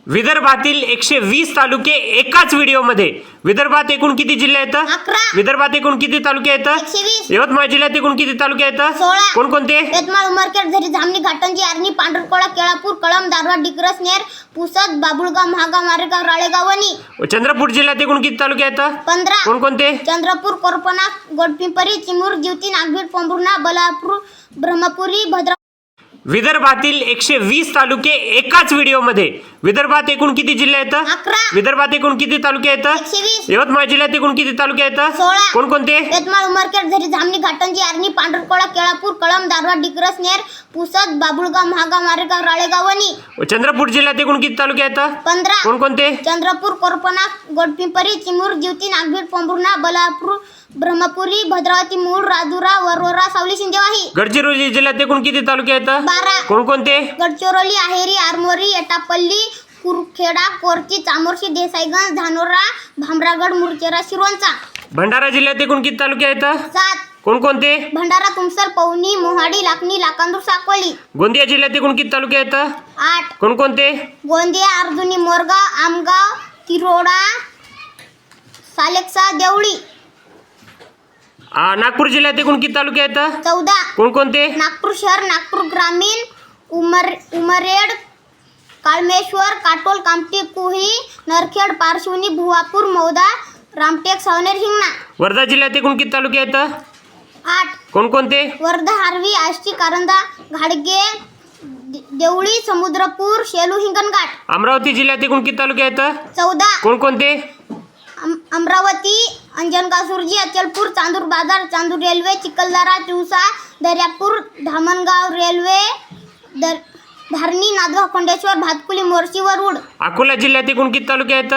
विदर्भातील 120 तालुके एकाच व्हिडिओमध्ये. विदर्भात एकूण किती जिल्हे आहेत? 11. विदर्भात एकूण किती तालुके आहेत? 120. यवतमाळ जिल्ह्यात एकूण किती तालुके आहेत? 16. कोणकोणते? यवतमाळ, उमरखेड, झरी, जामणी, घाटंजी, आर्णी, पांढरकोळा, केळापूर, कळंब, दारवा, डिग्रस, नेर, पुसद, बाबुळगाव, महागाव, मारेगाव, राळेगाव, वणी. चंद्रपूर जिल्ह्यात एकूण किती तालुके आहेत? 15. कोणकोणते? चंद्रपूर, कोरपणा, गोडपिंपरी, चिमूर, जिवती, नागभीड, पोंभुर्णा, बलापूर, ब्रह्मपुरी, भद्रा. विदर्भातील 120 तालुके एकाच व्हिडिओमध्ये. विदर्भात एकूण किती जिल्हे आहेत? 11. विदर्भात एकूण किती तालुके आहेत? 120. यवतमाळ जिल्ह्यात एकूण किती तालुके आहेत? 16. कोणकोणते? यवतमाळ, उमरखेड, झरी, जामणी, घाटंजी, आर्णी, पांढरकोळा, केळापूर, कळंब, दारवा, डिग्रस, नेर, पुसद, बाबुळगाव, महागाव, मारेगाव, राळेगाव, वणी. चंद्रपूर जिल्ह्यात एकूण किती तालुके आहेत? 15. कोणकोणते? चंद्रपूर, कोरपणा, गोडपिंपरी, चिमूर, जिवती, नागभीड, पोंभुर्णा, बलापूर, ब्रह्मपुरी, भद्रावती, मूळ, राजुरा, वरोरा, सावली, सिंदेवाही. गडचिरोली जिल्ह्यात एकूण किती तालुके आहेत? 12. कोणकोणते? गडचिरोली, आहेरी, आरमोरी, एटापल्ली, कुरखेडा, कोरची, चामोर्शी, देसाईगंज, धानोरा, भामरागड, मुरचेरा, शिरोंचा. भंडारा जिल्ह्यात एकूण किती तालुके आहेत? 7. कोणकोणते? भंडारा, तुमसर, पवनी, मोहाडी, लाखनी, लाकांदूर, साकोली. गोंदिया जिल्ह्यात एकूण किती तालुके आहेत? 8. कोणकोणते? गोंदिया, अर्जुनी, मोरगाव, आमगाव, तिरोडा, सालेक्सा, देवळी. नागपूर जिल्ह्यात एकूण किती तालुके आहेत? 14. कोणकोणते? नागपूर शहर, नागपूर ग्रामीण, उमरेड, काळमेश्वर, काटोल, कामठी, कुही, नरखेड, पारशिवनी, भुवापूर, मौदा, रामटेक, सावनेर, हिंगणा. वर्धा जिल्ह्यात एकूण किती तालुके आहेत? 8. कोणकोणते? वर्धा, आर्वी, आष्टी, कारंजा, घाडगे, देवळी, समुद्रपूर, शेलू, हिंगणघाट. अमरावती जिल्ह्यात एकूण किती तालुके आहेत? 14. कोणकोणते? अमरावती, अंजनगाव, सुरजी, अचलपूर, चांदूर बाजार, चांदूर रेल्वे, चिखलदरा, तिवसा, दर्यापूर, धामणगाव रेल्वे, धारणी, नांदगाव, खंडेश्वर, भातकुली, मोर्शी, वरुड. अकोला जिल्ह्यात एकूण किती तालुके आहेत?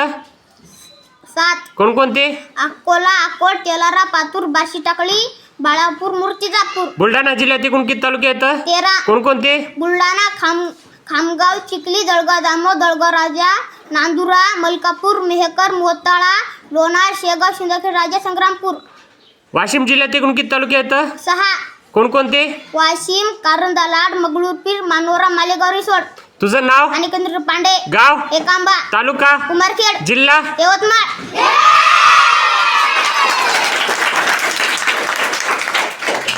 7. कोणकोणते? अकोला, अकोट, तेलारा, पातूर, बाशी, टाकळी, बाळापूर, मूर्तिजापूर. बुलढाणा जिल्ह्यात एकूण किती तालुके आहेत? 13. कोणकोणते? बुलढाणा, खामगाव, चिखली, जळगाव, दामो, दळगाव, राजा, नांदुरा, मलकापूर, मेहकर, मोताळा, लोणार, शेगाव, शिंदखेड, राजा, संग्रामपूर. वाशिम जिल्ह्यात एकूण किती तालुके आहेत? 6. कोणकोणते? वाशिम, कारंजा, लाड, मंगळूरपीर, मानोरा, मालेगाव, रिसोड. तुझं नाव? आणि केंद्र पांडे. गाव? एकांबा. तालुका? उमरखेड. जिल्हा? यवतमाळ.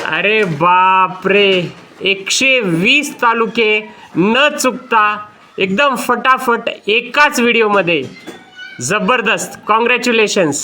अरे बापरे, 120 तालुके न चुकता एकदम फटाफट एकाच व्हिडिओमध्ये. जबरदस्त, कॉंग्रॅच्युलेशन्स.